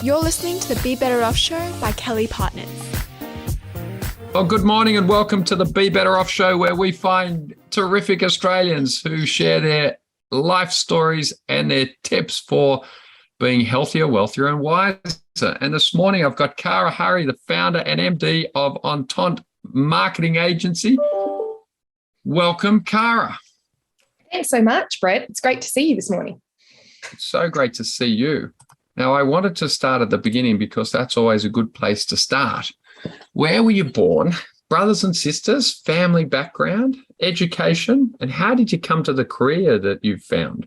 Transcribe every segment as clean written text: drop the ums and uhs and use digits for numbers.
You're listening to the Be Better Off Show by Kelly+Partners. Well, good morning and welcome to the Be Better Off Show, where we find terrific Australians who share their life stories and their tips for being healthier, wealthier and wiser. And this morning I've got Cara Hurry, the founder and MD of Entente Marketing Agency. Welcome, Cara. Thanks so much, Brett. It's great to see you this morning. It's so great to see you. Now, I wanted to start at the beginning because that's always a good place to start. Where were you born? Brothers and sisters, family background, education, and how did you come to the career that you've found?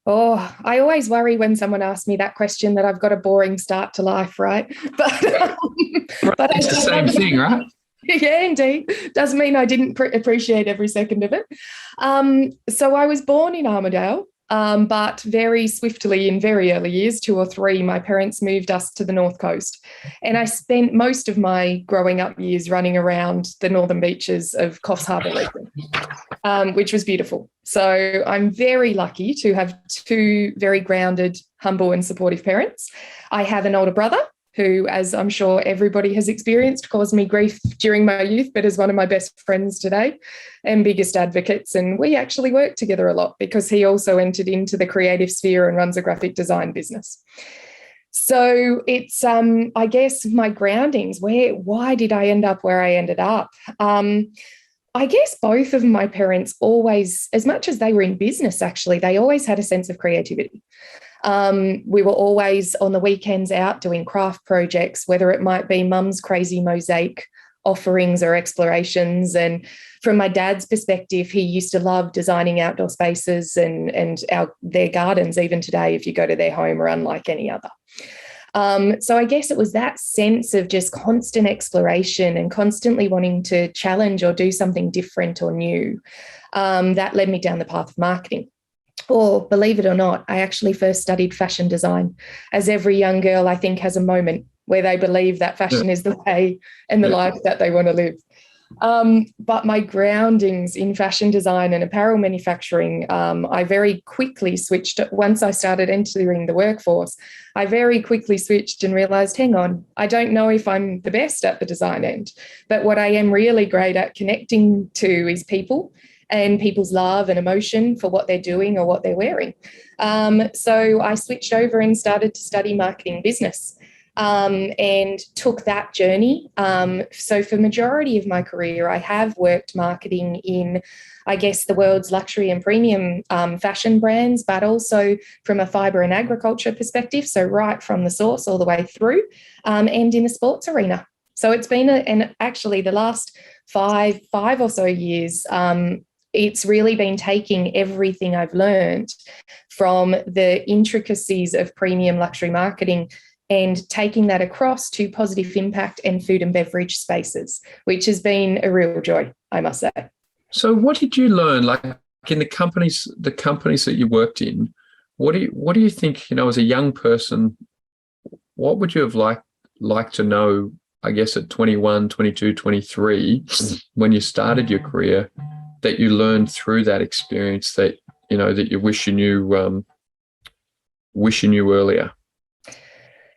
Oh, I always worry when someone asks me that question that I've got a boring start to life, right? But it's the same thing, right? Yeah, indeed. Doesn't mean I didn't appreciate every second of it. So I was born in Armidale, but very swiftly in very early years, 2 or 3, my parents moved us to the North Coast. And I spent most of my growing up years running around the northern beaches of Coffs Harbour region, which was beautiful. So I'm very lucky to have 2 very grounded, humble and supportive parents. I have an older brother who, as I'm sure everybody has experienced, caused me grief during my youth, but is one of my best friends today and biggest advocates. And we actually work together a lot because he also entered into the creative sphere and runs a graphic design business. So it's, I guess, my groundings. Why did I end up where I ended up? I guess both of my parents always, as much as they were in business, actually, they always had a sense of creativity. We were always on the weekends out doing craft projects, whether it might be mum's crazy mosaic offerings or explorations. And from my dad's perspective, he used to love designing outdoor spaces and their gardens, even today, if you go to their home, are unlike any other. So I guess it was that sense of just constant exploration and constantly wanting to challenge or do something different or new that led me down the path of marketing. Or, believe it or not, I actually first studied fashion design, as every young girl, I think, has a moment where they believe that fashion is the way and the life that they want to live. But my groundings in fashion design and apparel manufacturing, I very quickly switched. Once I started entering the workforce, I very quickly switched and realised, hang on, I don't know if I'm the best at the design end, but what I am really great at connecting to is people and people's love and emotion for what they're doing or what they're wearing. So I switched over and started to study marketing business and took that journey. So for majority of my career, I have worked marketing in, I guess, the world's luxury and premium fashion brands, but also from a fibre and agriculture perspective, so right from the source all the way through, and in the sports arena. So it's been, and actually the last five or so years, it's really been taking everything I've learned from the intricacies of premium luxury marketing and taking that across to positive impact and food and beverage spaces, which has been a real joy, I must say. So what did you learn, like in the companies that you worked in? What do you think, as a young person, what would you have liked to know, I guess, at 21, 22, 23, when you started your career, that you learned through that experience that you wish you knew earlier?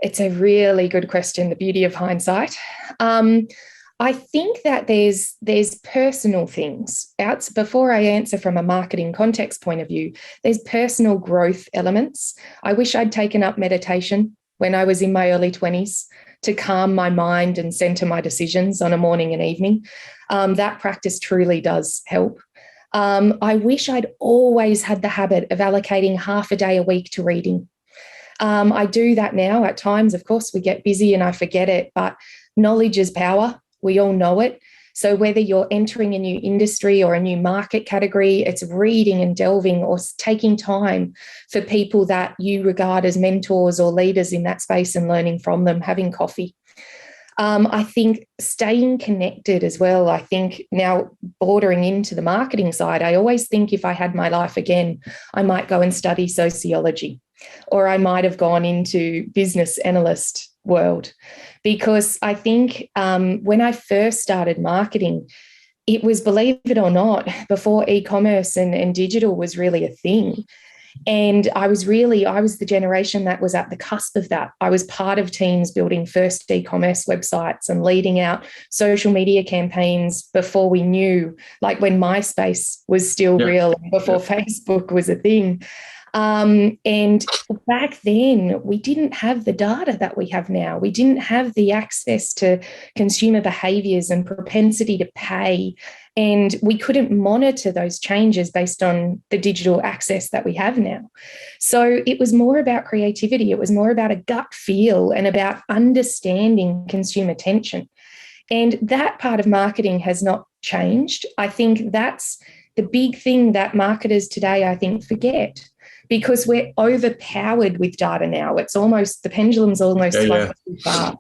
It's a really good question, the beauty of hindsight. I think that there's personal things. Before I answer from a marketing context point of view, there's personal growth elements. I wish I'd taken up meditation when I was in my early 20s to calm my mind and center my decisions on a morning and evening. That practice truly does help. I wish I'd always had the habit of allocating half a day a week to reading. I do that now at times. Of course, we get busy and I forget it, but knowledge is power. We all know it. So whether you're entering a new industry or a new market category, it's reading and delving or taking time for people that you regard as mentors or leaders in that space and learning from them, having coffee. I think staying connected as well. I think now bordering into the marketing side, I always think if I had my life again, I might go and study sociology, or I might have gone into business analyst world, because I think when I first started marketing, it was, believe it or not, before e-commerce and digital was really a thing. And I was the generation that was at the cusp of that. I was part of teams building first e-commerce websites and leading out social media campaigns before we knew, like when MySpace was still real, before Facebook was a thing. And back then, we didn't have the data that we have now. We didn't have the access to consumer behaviours and propensity to pay. And we couldn't monitor those changes based on the digital access that we have now. So it was more about creativity. It was more about a gut feel and about understanding consumer tension. And that part of marketing has not changed. I think that's the big thing that marketers today, I think, forget, because we're overpowered with data now. It's almost, the pendulum's almost swung too far.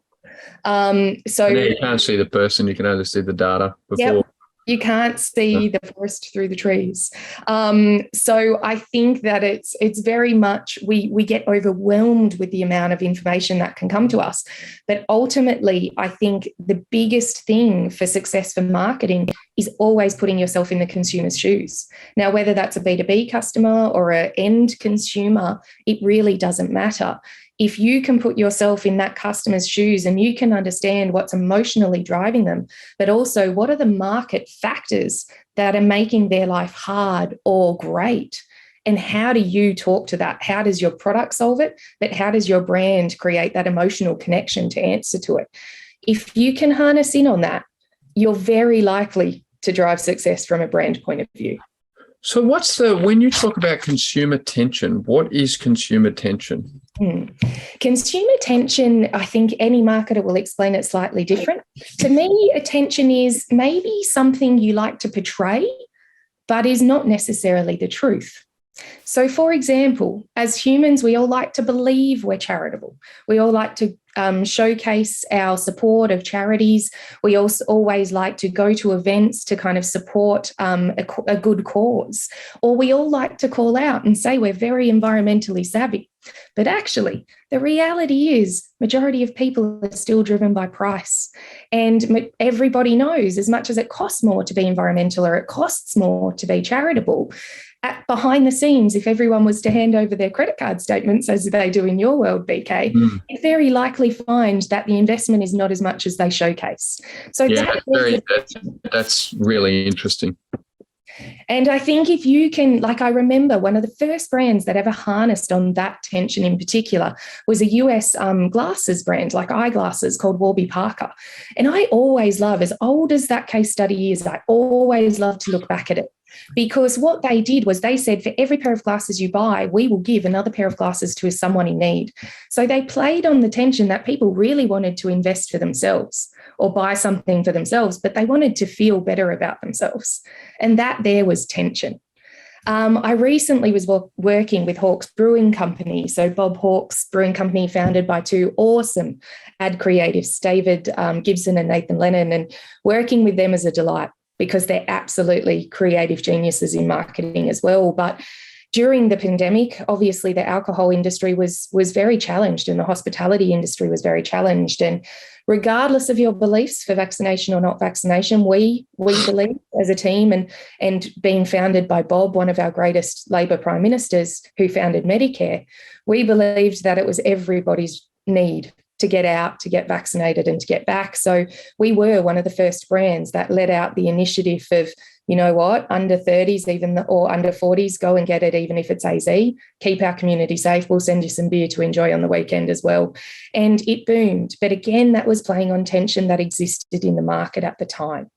So now you can't see the person, you can only see the data before. Yep. You can't see the forest through the trees. So I think that it's very much, we get overwhelmed with the amount of information that can come to us. But ultimately, I think the biggest thing for success for marketing is always putting yourself in the consumer's shoes. Now, whether that's a B2B customer or an end consumer, it really doesn't matter. If you can put yourself in that customer's shoes and you can understand what's emotionally driving them, but also what are the market factors that are making their life hard or great, and how do you talk to that? How does your product solve it? But how does your brand create that emotional connection to answer to it? If you can harness in on that, you're very likely to drive success from a brand point of view. So when you talk about consumer tension, what is consumer tension? Consumer tension, I think any marketer will explain it slightly different. To me, attention is maybe something you like to portray, but is not necessarily the truth. So, for example, as humans, we all like to believe we're charitable. We all like to showcase our support of charities. We also always like to go to events to kind of support a good cause. Or we all like to call out and say we're very environmentally savvy. But actually, the reality is majority of people are still driven by price. And everybody knows, as much as it costs more to be environmental or it costs more to be charitable, behind the scenes, if everyone was to hand over their credit card statements as they do in your world, BK, you'd very likely find that the investment is not as much as they showcase. So that's really interesting. And I think if you can, like, I remember one of the first brands that ever harnessed on that tension in particular was a US glasses brand, like eyeglasses, called Warby Parker. And I always love, as old as that case study is, I always love to look back at it. Because what they did was they said, for every pair of glasses you buy, we will give another pair of glasses to someone in need. So they played on the tension that people really wanted to invest for themselves or buy something for themselves, but they wanted to feel better about themselves. And that there was tension. I recently was working with Hawke's Brewing Company. So Bob Hawke's Brewing Company, founded by two awesome ad creatives, David Gibson and Nathan Lennon, and working with them is a delight, because they're absolutely creative geniuses in marketing as well. But during the pandemic, obviously the alcohol industry was very challenged, and the hospitality industry was very challenged. And regardless of your beliefs for vaccination or not vaccination, we believe as a team, and being founded by Bob, one of our greatest Labor prime ministers who founded Medicare, we believed that it was everybody's need to get out, to get vaccinated and to get back. So we were one of the first brands that led out the initiative of, you know what, under 30s or under 40s, go and get it, even if it's AZ. Keep our community safe. We'll send you some beer to enjoy on the weekend as well. And it boomed. But again, that was playing on tension that existed in the market at the time.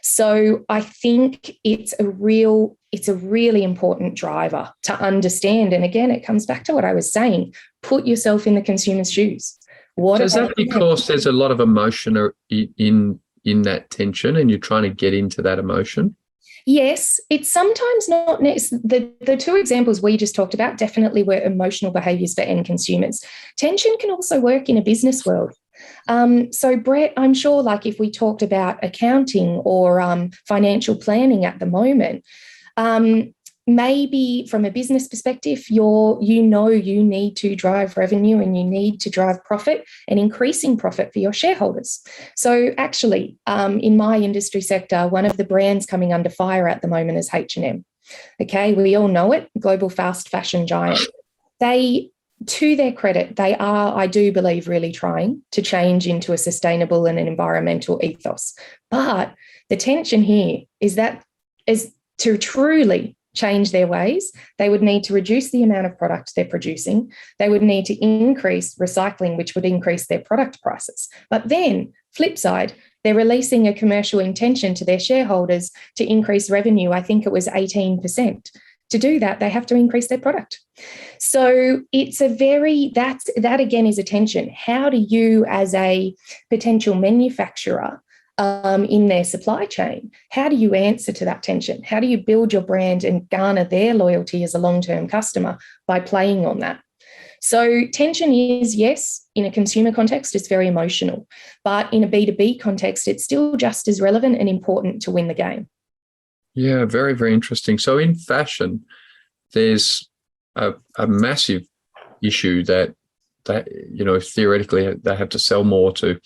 So I think it's a really important driver to understand. And again, it comes back to what I was saying. Put yourself in the consumer's shoes. So is that because there's a lot of emotion in that tension and you're trying to get into that emotion? Yes, it's sometimes not. The two examples we just talked about definitely were emotional behaviours for end consumers. Tension can also work in a business world. So Brett, I'm sure, like if we talked about accounting or financial planning at the moment, maybe from a business perspective, you need to drive revenue and you need to drive profit and increasing profit for your shareholders. So actually, in my industry sector, one of the brands coming under fire at the moment is H&M. Okay, we all know it, global fast fashion giant. They, to their credit, they are, I do believe, really trying to change into a sustainable and an environmental ethos. But the tension here is that is to truly change their ways, they would need to reduce the amount of product they're producing. They would need to increase recycling, which would increase their product prices. But then, flip side, they're releasing a commercial intention to their shareholders to increase revenue. I think it was 18%. To do that, they have to increase their product. So it's a very, that again is a tension. How do you, as a potential manufacturer, in their supply chain, how do you answer to that tension? How do you build your brand and garner their loyalty as a long-term customer by playing on that? So tension is, yes, in a consumer context, it's very emotional, but in a B2B context, it's still just as relevant and important to win the game. Yeah, very, very interesting. So in fashion, there's a massive issue that theoretically they have to sell more to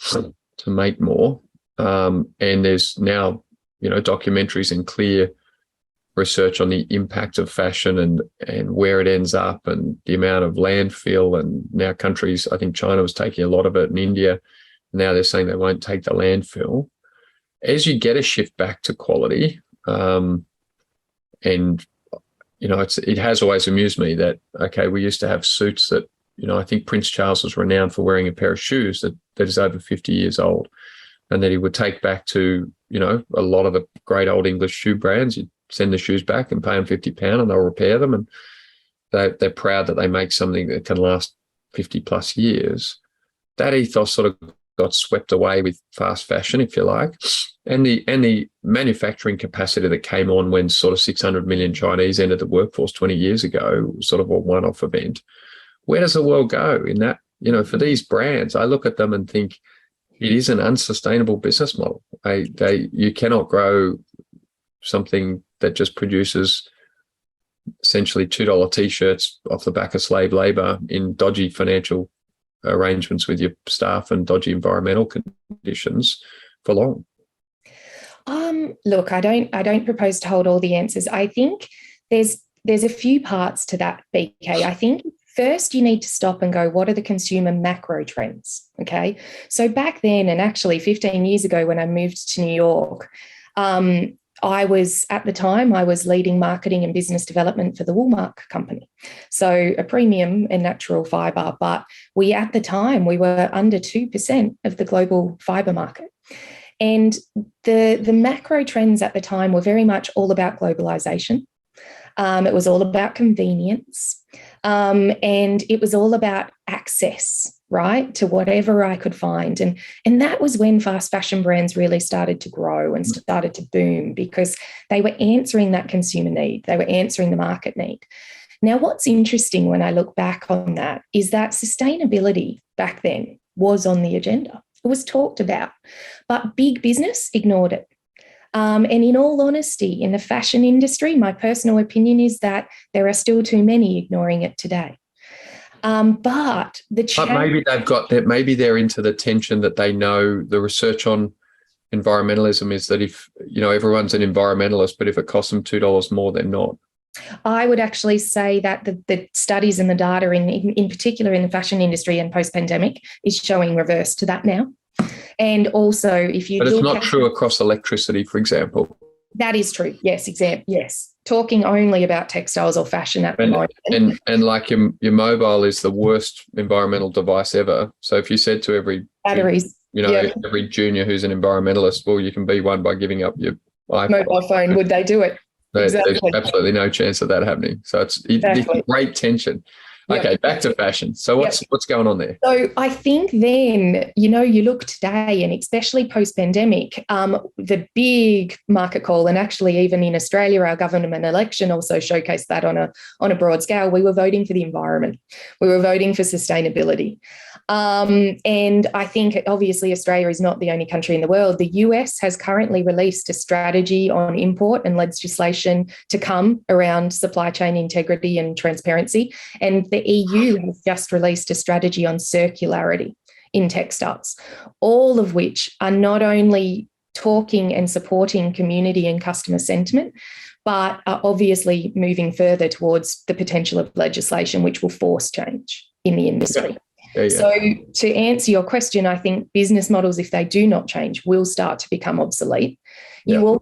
make more. And there's now, documentaries and clear research on the impact of fashion and where it ends up and the amount of landfill. And now countries, I think China was taking a lot of it, and India, now they're saying they won't take the landfill. As you get a shift back to quality, it has always amused me that, okay, we used to have suits that, I think Prince Charles was renowned for wearing a pair of shoes that is over 50 years old, and that he would take back to, a lot of the great old English shoe brands. You'd send the shoes back and pay them £50 and they'll repair them. And they're proud that they make something that can last 50 plus years. That ethos sort of got swept away with fast fashion, if you like. And the manufacturing capacity that came on when sort of 600 million Chinese entered the workforce 20 years ago, sort of a one-off event. Where does the world go in that? For these brands, I look at them and think, it is an unsustainable business model. You cannot grow something that just produces essentially $2 T-shirts off the back of slave labor in dodgy financial arrangements with your staff and dodgy environmental conditions for long. Look, I don't propose to hold all the answers. I think there's a few parts to that, BK. I think first, you need to stop and go, what are the consumer macro trends? Okay. So back then, and actually 15 years ago when I moved to New York, I was leading marketing and business development for the Lvmh company. So a premium and natural fibre, but at the time, we were under 2% of the global fibre market. And the macro trends at the time were very much all about globalization. It was all about convenience. And it was all about access, right, to whatever I could find. And that was when fast fashion brands really started to grow and started to boom, because they were answering that consumer need. They were answering the market need. Now, what's interesting when I look back on that is that sustainability back then was on the agenda. It was talked about, but big business ignored it. And in all honesty, in the fashion industry, my personal opinion is that there are still too many ignoring it today. But maybe they've got that. Maybe they're into the tension that they know the research on environmentalism is that if everyone's an environmentalist, but if it costs them $2 more, they're not. I would actually say that the studies and the data in particular in the fashion industry and post-pandemic is showing reverse to that now. And also, if you but it's not true across electricity, for example. That is true. Yes, yes. Talking only about textiles or fashion at the moment. And like your mobile is the worst environmental device ever. So if you said to every batteries, every junior who's an environmentalist, well, you can be one by giving up your iPhone. Mobile phone, would they do it? Exactly. There's absolutely no chance of that happening. So it's great tension. Okay, yep. Back to fashion. So what's going on there? So I think then, you look today, and especially post-pandemic, the big market call, and actually even in Australia, our government election also showcased that on a broad scale. We were voting for the environment. We were voting for sustainability. And I think obviously Australia is not the only country in the world. The US has currently released a strategy on import and legislation to come around supply chain integrity and transparency. And the EU has just released a strategy on circularity in textiles, all of which are not only talking and supporting community and customer sentiment, but are obviously moving further towards the potential of legislation, which will force change in the industry. Yeah. So to answer your question, I think business models, if they do not change, will start to become obsolete. Yeah.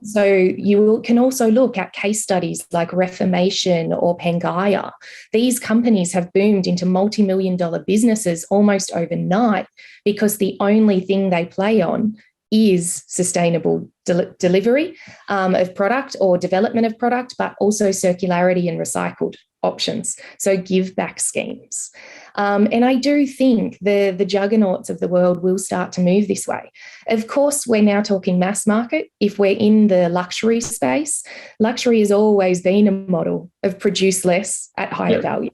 You can also look at case studies like Lvmh or Pangaea. These companies have boomed into multi-million-dollar businesses almost overnight because the only thing they play on is sustainable delivery of product or development of product, but also circularity and recycled options. So give back schemes. And I do think the juggernauts of the world will start to move this way. Of course, we're now talking mass market. If we're in the luxury space, luxury has always been a model of produce less at higher value.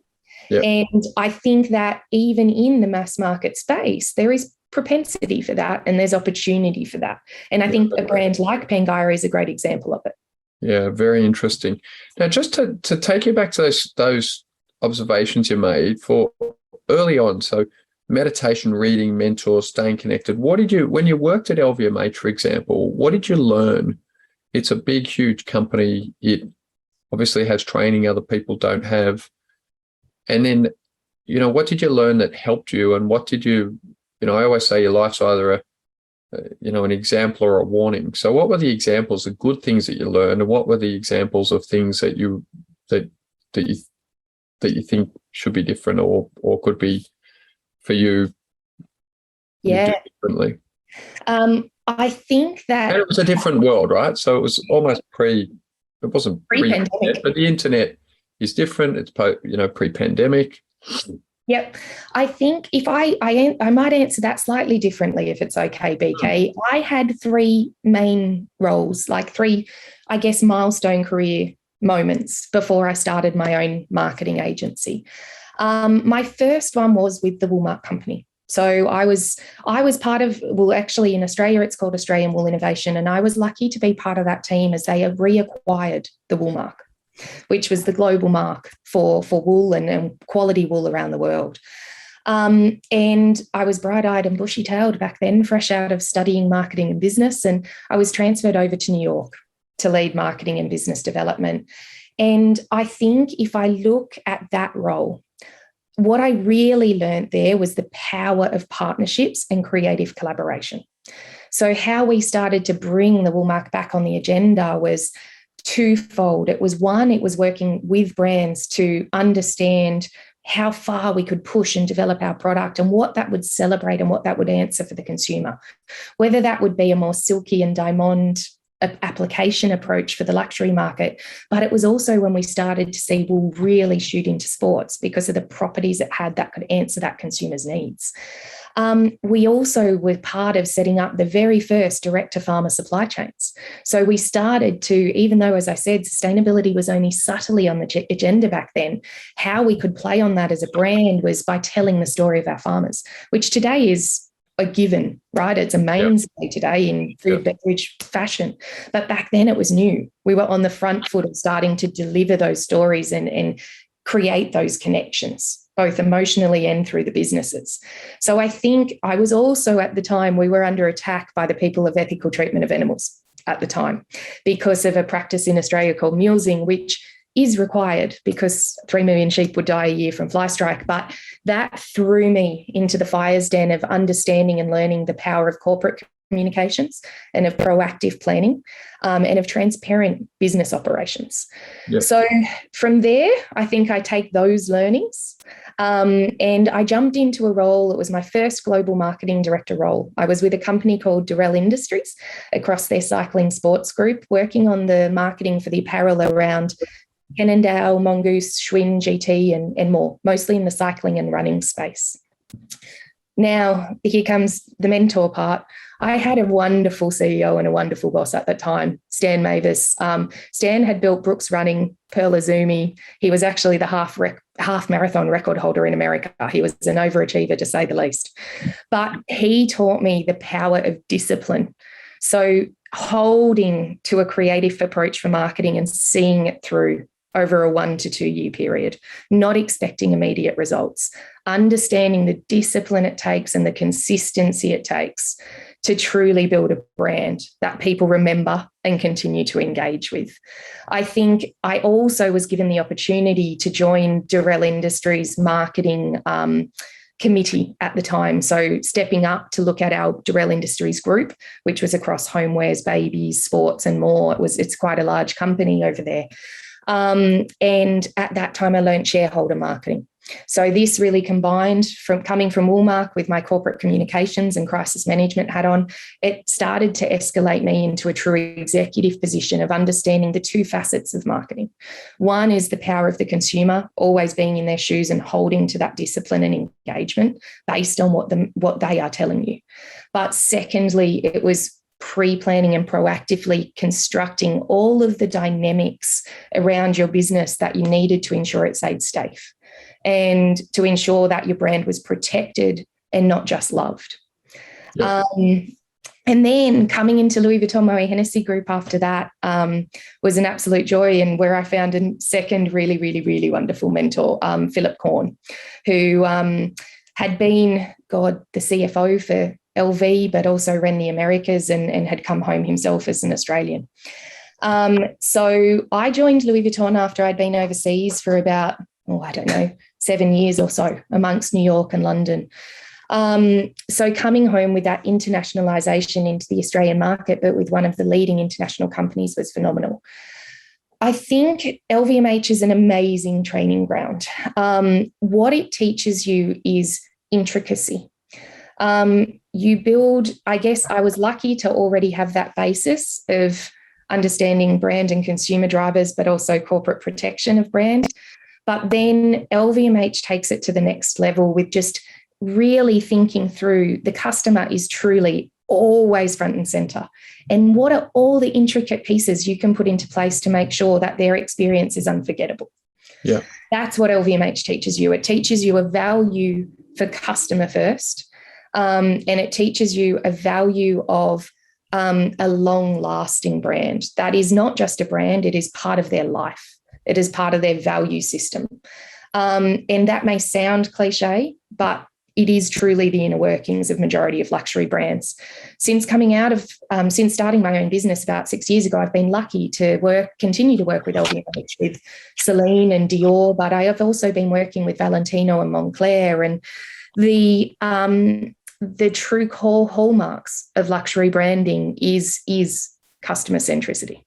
Yeah. And I think that even in the mass market space, there is propensity for that and there's opportunity for that. And I think a brand like Pangaea is a great example of it. Yeah, very interesting. Now, just to take you back to those observations you made for early on, so meditation, reading, mentor, staying connected, when you worked at Lvmh, for example, what did you learn? It's a big, huge company. It obviously has training other people don't have. And then, what did you learn that helped you? And what did you, I always say your life's either an example or a warning. So what were the examples of good things that you learned, and what were the examples of things that you think should be different or could be for you? Yeah. Differently. I think that, and it was a different world, right? So it was almost it wasn't pre-pandemic, but the internet is different. It's pre-pandemic. Yep. I think if I might answer that slightly differently, if it's okay, BK. I had 3 main roles, like 3, I guess, milestone career moments before I started my own marketing agency. My first one was with the Woolmark company. So I was part of, actually in Australia, it's called Australian Wool Innovation. And I was lucky to be part of that team as they have reacquired the Woolmark, which was the global mark for wool and quality wool around the world. And I was bright-eyed and bushy-tailed back then, fresh out of studying marketing and business. And I was transferred over to New York to lead marketing and business development. And I think if I look at that role, what I really learned there was the power of partnerships and creative collaboration. So how we started to bring the Woolmark back on the agenda was twofold. It was working with brands to understand how far we could push and develop our product and what that would celebrate and what that would answer for the consumer, whether that would be a more silky and diamond application approach for the luxury market. But it was also when we started to see wool really shoot into sports because of the properties it had that could answer that consumer's needs. We also were part of setting up the very first direct-to-farmer supply chains. So we started to, even though, as I said, sustainability was only subtly on the agenda back then, how we could play on that as a brand was by telling the story of our farmers, which today is a given, right? It's a mainstay today in food, beverage, fashion. But back then it was new. We were on the front foot of starting to deliver those stories and create those connections, both emotionally and through the businesses. So I think I was also, at the time, we were under attack by the people of ethical treatment of animals at the time because of a practice in Australia called mulesing, which is required because 3 million sheep would die a year from fly strike. But that threw me into the fire's den of understanding and learning the power of corporate communications and of proactive planning and of transparent business operations. Yep. So from there, I think I take those learnings and I jumped into a role. It was my first global marketing director role. I was with a company called Durrell Industries across their cycling sports group, working on the marketing for the apparel around Cannondale, Mongoose, Schwinn, GT, and more, mostly in the cycling and running space. Now, here comes the mentor part. I had a wonderful CEO and a wonderful boss at that time, Stan Mavis. Stan had built Brooks Running, Pearl Izumi. He was actually the half marathon record holder in America. He was an overachiever, to say the least. But he taught me the power of discipline. So holding to a creative approach for marketing and seeing it through over a 1 to 2 year period, not expecting immediate results, understanding the discipline it takes and the consistency it takes to truly build a brand that people remember and continue to engage with. I think I also was given the opportunity to join Durrell Industries marketing committee at the time. So stepping up to look at our Durrell Industries group, which was across homewares, babies, sports, and more. It's quite a large company over there. And at that time, I learned shareholder marketing. So this really combined from coming from Woolmark with my corporate communications and crisis management hat on, it started to escalate me into a true executive position of understanding the two facets of marketing. One is the power of the consumer, always being in their shoes and holding to that discipline and engagement based on what they are telling you. But secondly, it was pre-planning and proactively constructing all of the dynamics around your business that you needed to ensure it stayed safe and to ensure that your brand was protected and not just loved. Yep. And then coming into Louis Vuitton Moet Hennessy Group after that was an absolute joy, and where I found a second really, really, really wonderful mentor, Philip Korn, who had been, the CFO for LV, but also ran the Americas and had come home himself as an Australian. So I joined Louis Vuitton after I'd been overseas for about, 7 years or so amongst New York and London. So coming home with that internationalization into the Australian market, but with one of the leading international companies, was phenomenal. I think LVMH is an amazing training ground. What it teaches you is intricacy. You build, I guess I was lucky to already have that basis of understanding brand and consumer drivers, but also corporate protection of brand. But then LVMH takes it to the next level with just really thinking through the customer is truly always front and center. And what are all the intricate pieces you can put into place to make sure that their experience is unforgettable? Yeah. That's what LVMH teaches you. It teaches you a value for customer first. And it teaches you a value of a long-lasting brand. That is not just a brand, it is part of their life. It is part of their value system. And that may sound cliche, but it is truly the inner workings of majority of luxury brands. Since starting my own business about 6 years ago, I've been lucky to continue to work with LVMH, with Celine and Dior, but I have also been working with Valentino and Moncler, and the true core hallmarks of luxury branding is customer centricity.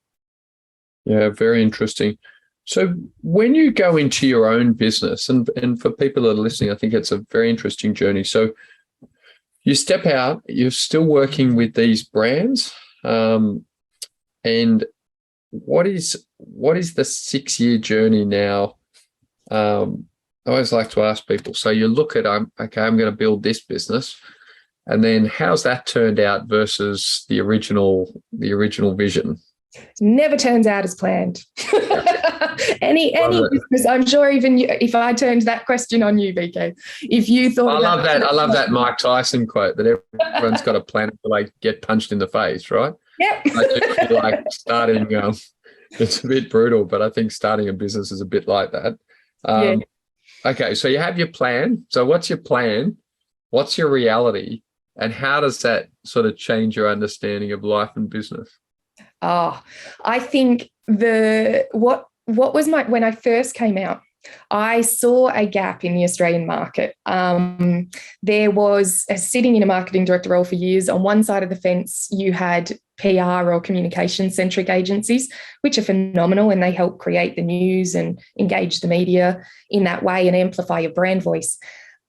Yeah, very interesting. So when you go into your own business, and for people that are listening, I think it's a very interesting journey. So you step out, you're still working with these brands, and what is the 6-year journey now? I always like to ask people, so you look at, I'm going to build this business, and then how's that turned out versus the original vision? Never turns out as planned. Any business, I'm sure, even if I turned that question on you, BK, if you thought I love that Mike Tyson quote that everyone's got a plan to like get punched in the face, right? Yep. I do feel like starting, it's a bit brutal, but I think starting a business is a bit like that. Yeah. Okay, so you have your plan. So what's your plan? What's your reality? And how does that sort of change your understanding of life and business? Oh, I think what was when I first came out, I saw a gap in the Australian market. There was sitting in a marketing director role for years. On one side of the fence, you had PR or communication-centric agencies, which are phenomenal, and they help create the news and engage the media in that way and amplify your brand voice.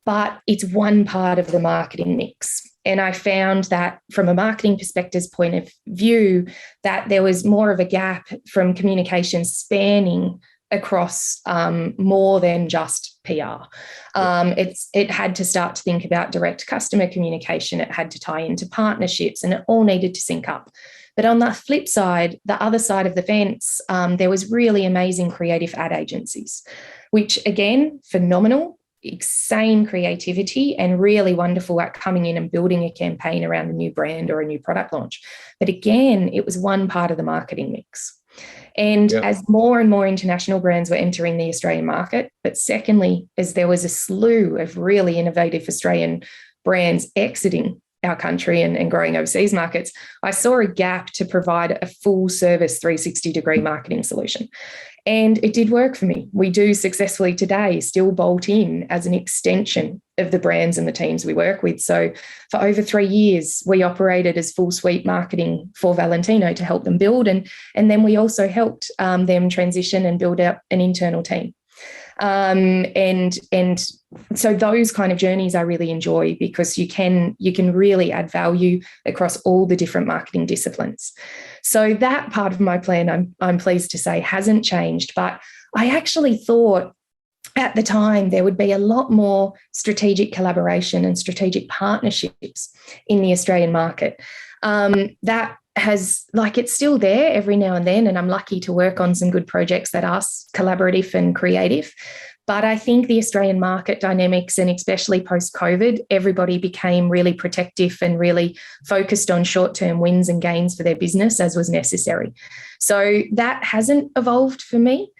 But it's one part of the marketing mix. And I found that from a marketing perspective's point of view, that there was more of a gap from communication spanning across more than just PR. It had to start to think about direct customer communication. It had to tie into partnerships, and it all needed to sync up. But on the flip side, the other side of the fence, there was really amazing creative ad agencies, which again, phenomenal, insane creativity and really wonderful at coming in and building a campaign around a new brand or a new product launch. But again, it was one part of the marketing mix. And as more and more international brands were entering the Australian market, but secondly, as there was a slew of really innovative Australian brands exiting our country and growing overseas markets, I saw a gap to provide a full service 360-degree marketing solution. And it did work for me. We do successfully today still bolt in as an extension of the brands and the teams we work with. So for over 3 years, we operated as full suite marketing for Valentino to help them build. And then we also helped them transition and build out an internal team. And so those kind of journeys I really enjoy, because you can really add value across all the different marketing disciplines. So that part of my plan, I'm pleased to say, hasn't changed. But I actually thought at the time there would be a lot more strategic collaboration and strategic partnerships in the Australian market. That has, like, it's still there every now and then, and I'm lucky to work on some good projects that are collaborative and creative. But I think the Australian market dynamics, and especially post-COVID, everybody became really protective and really focused on short-term wins and gains for their business, as was necessary. So that hasn't evolved for me,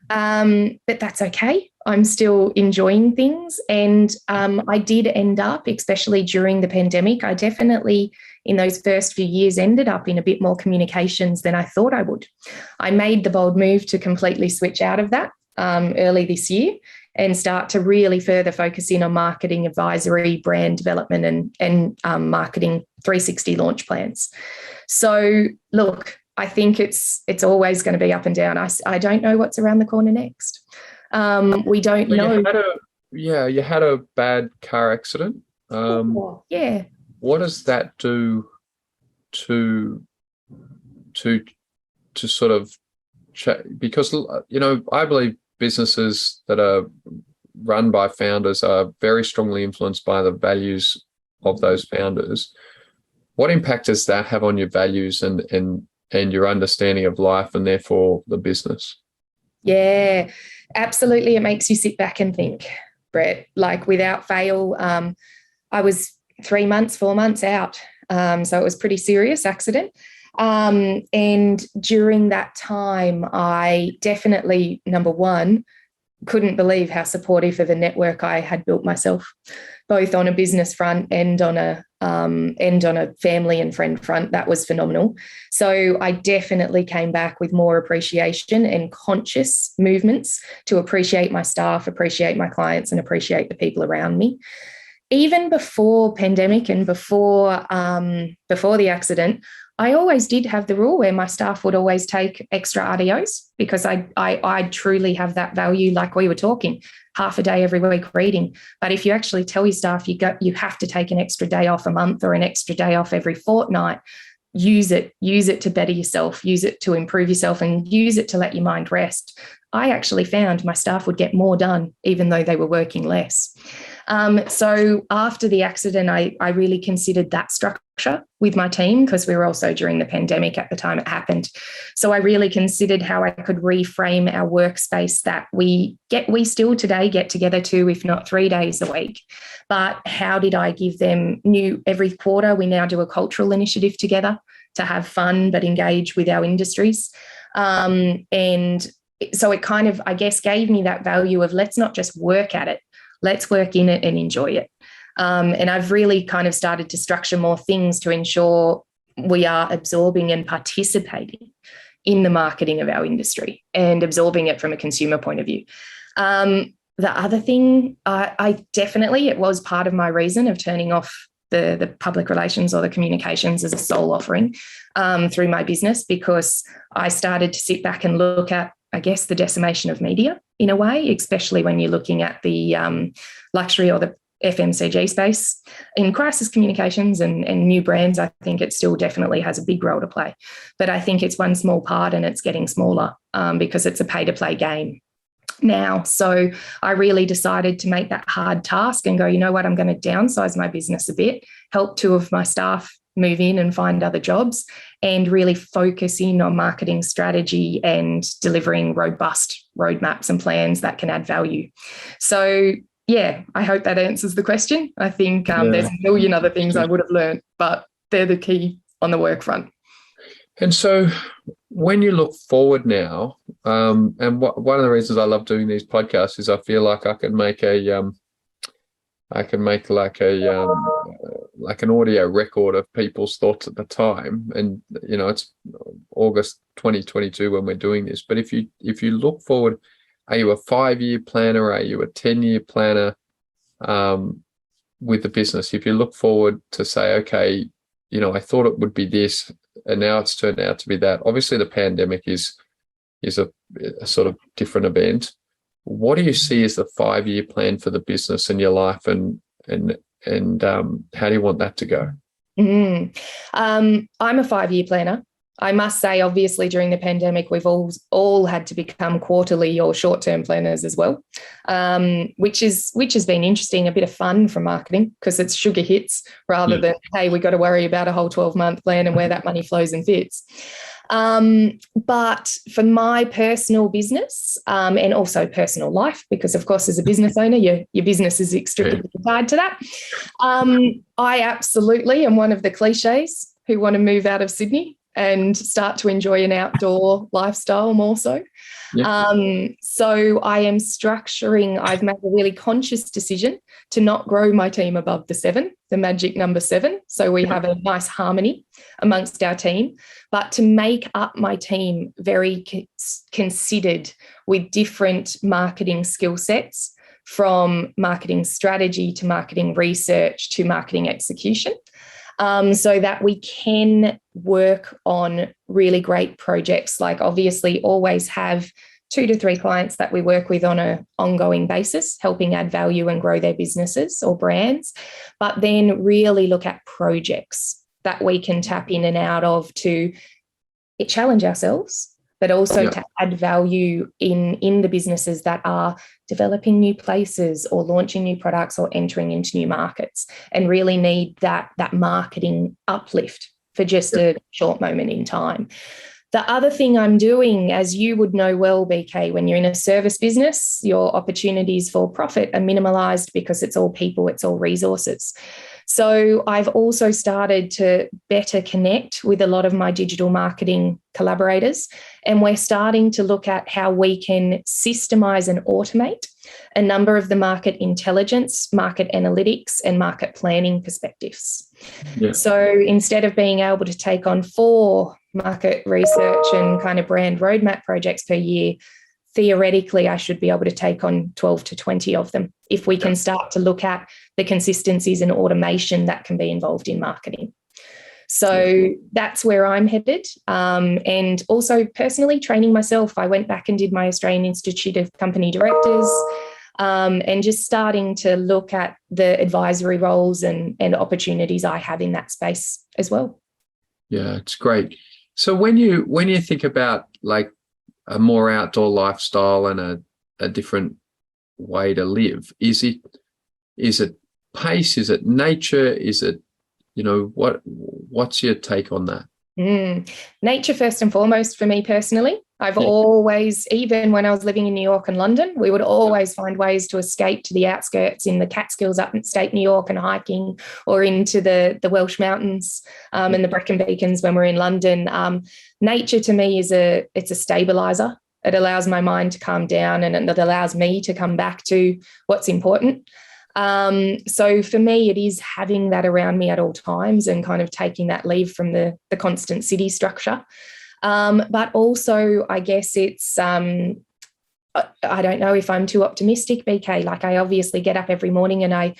but that's okay. I'm still enjoying things. And I did end up, especially during the pandemic, I definitely, in those first few years, ended up in a bit more communications than I thought I would. I made the bold move to completely switch out of that early this year and start to really further focus in on marketing advisory, brand development, and marketing 360 launch plans. So look, I think it's always going to be up and down. I don't know what's around the corner next. We don't know. You had a bad car accident. Yeah. What does that do to sort of because I believe businesses that are run by founders are very strongly influenced by the values of those founders. What impact does that have on your values and your understanding of life and therefore the business? Yeah, absolutely. It makes you sit back and think, Brett. Like, without fail, I was 4 months out. So it was a pretty serious accident. And during that time, I definitely, number one, couldn't believe how supportive of a network I had built myself, both on a business front and on a family and friend front. That was phenomenal. So I definitely came back with more appreciation and conscious movements to appreciate my staff, appreciate my clients, and appreciate the people around me. Even before pandemic and before the accident, I always did have the rule where my staff would always take extra RDOs, because I truly have that value. Like we were talking, half a day every week reading. But if you actually tell your staff you have to take an extra day off a month or an extra day off every fortnight, use it to better yourself, use it to improve yourself, and use it to let your mind rest. I actually found my staff would get more done even though they were working less. So after the accident, I really considered that structure with my team, because we were also during the pandemic at the time it happened. So I really considered how I could reframe our workspace that we still today get together 2, if not 3 days a week. But how did I give them every quarter, we now do a cultural initiative together to have fun but engage with our industries. And so it kind of, I guess, gave me that value of, let's not just work at it, let's work in it and enjoy it. And I've really kind of started to structure more things to ensure we are absorbing and participating in the marketing of our industry and absorbing it from a consumer point of view. The other thing, I definitely, it was part of my reason of turning off the public relations or the communications as a sole offering through my business, because I started to sit back and look at, I guess, the decimation of media in a way, especially when you're looking at the luxury or the FMCG space. In crisis communications and new brands, I think it still definitely has a big role to play. But I think it's one small part, and it's getting smaller because it's a pay-to-play game now. So I really decided to make that hard task and go, you know what, I'm going to downsize my business a bit, help 2 of my staff move in and find other jobs, and really focus in on marketing strategy and delivering robust roadmaps and plans that can add value. So yeah, I hope that answers the question. I think there's a million other things I would have learned, but they're the key on the work front. And so when you look forward now, and one of the reasons I love doing these podcasts is I feel like I can make like an audio record of people's thoughts at the time. And it's August 2022 when we're doing this. But if you look forward, are you a 5-year planner? Are you a 10-year planner with the business? If you look forward to say, okay, I thought it would be this, and now it's turned out to be that. Obviously, the pandemic is a sort of different event. What do you see as the 5-year plan for the business and your life, and how do you want that to go? I'm a 5-year planner. I must say, obviously, during the pandemic, we've all had to become quarterly or short-term planners as well, which has been interesting, a bit of fun for marketing, because it's sugar hits rather than, hey, we've got to worry about a whole 12-month plan and where that money flows and fits. But for my personal business and also personal life, because of course, as a business owner, your business is inextricably tied to that. I absolutely am one of the cliches who want to move out of Sydney and start to enjoy an outdoor lifestyle more so. So I am I've made a really conscious decision to not grow my team above the magic number 7. So we have a nice harmony amongst our team, but to make up my team very considered with different marketing skill sets, from marketing strategy to marketing research to marketing execution. So that we can work on really great projects, like obviously always have 2 to 3 clients that we work with on an ongoing basis, helping add value and grow their businesses or brands, but then really look at projects that we can tap in and out of to challenge ourselves, but also to add value in the businesses that are developing new places or launching new products or entering into new markets, and really need that marketing uplift for just a short moment in time. The other thing I'm doing, as you would know well, BK, when you're in a service business, your opportunities for profit are minimalised because it's all people, it's all resources. So I've also started to better connect with a lot of my digital marketing collaborators, and we're starting to look at how we can systemize and automate a number of the market intelligence, market analytics, and market planning perspectives. So instead of being able to take on 4 market research and kind of brand roadmap projects per year, theoretically, I should be able to take on 12 to 20 of them if we can start to look at the consistencies and automation that can be involved in marketing. So that's where I'm headed. And also personally training myself. I went back and did my Australian Institute of Company Directors, and just starting to look at the advisory roles and opportunities I have in that space as well. Yeah, it's great. So when you think about like a more outdoor lifestyle and a different way to live, is it pace? Is it nature? Is it, what's your take on that? Nature first and foremost for me personally. I've always, even when I was living in New York and London, we would always find ways to escape to the outskirts in the Catskills up in state New York and hiking, or into the Welsh Mountains and the Brecon Beacons when we're in London. Nature to me it's a stabilizer. It allows my mind to calm down, and it allows me to come back to what's important. So for me, it is having that around me at all times and kind of taking that leave from the constant city structure. But also, I guess it's, I don't know if I'm too optimistic, BK. Like, I obviously get up every morning and I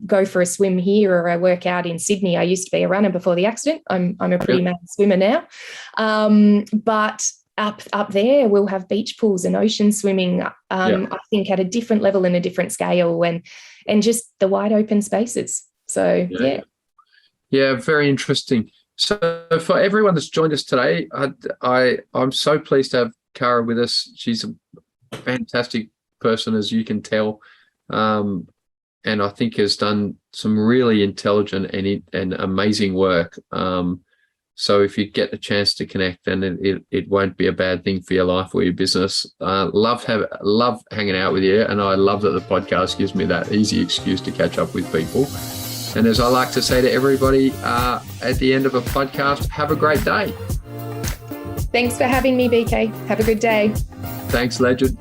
go for a swim here, or I work out in Sydney. I used to be a runner before the accident. I'm a pretty mad swimmer now. But up there, we'll have beach pools and ocean swimming, I think at a different level and a different scale, and just the wide open spaces. So, Yeah, very interesting. So for everyone that's joined us today, I'm so pleased to have Cara with us. She's a fantastic person, as you can tell, and I think has done some really intelligent and amazing work. So if you get a chance to connect, then it won't be a bad thing for your life or your business. Love hanging out with you, and I love that the podcast gives me that easy excuse to catch up with people. And as I like to say to everybody at the end of a podcast, have a great day. Thanks for having me, BK. Have a good day. Thanks, legend.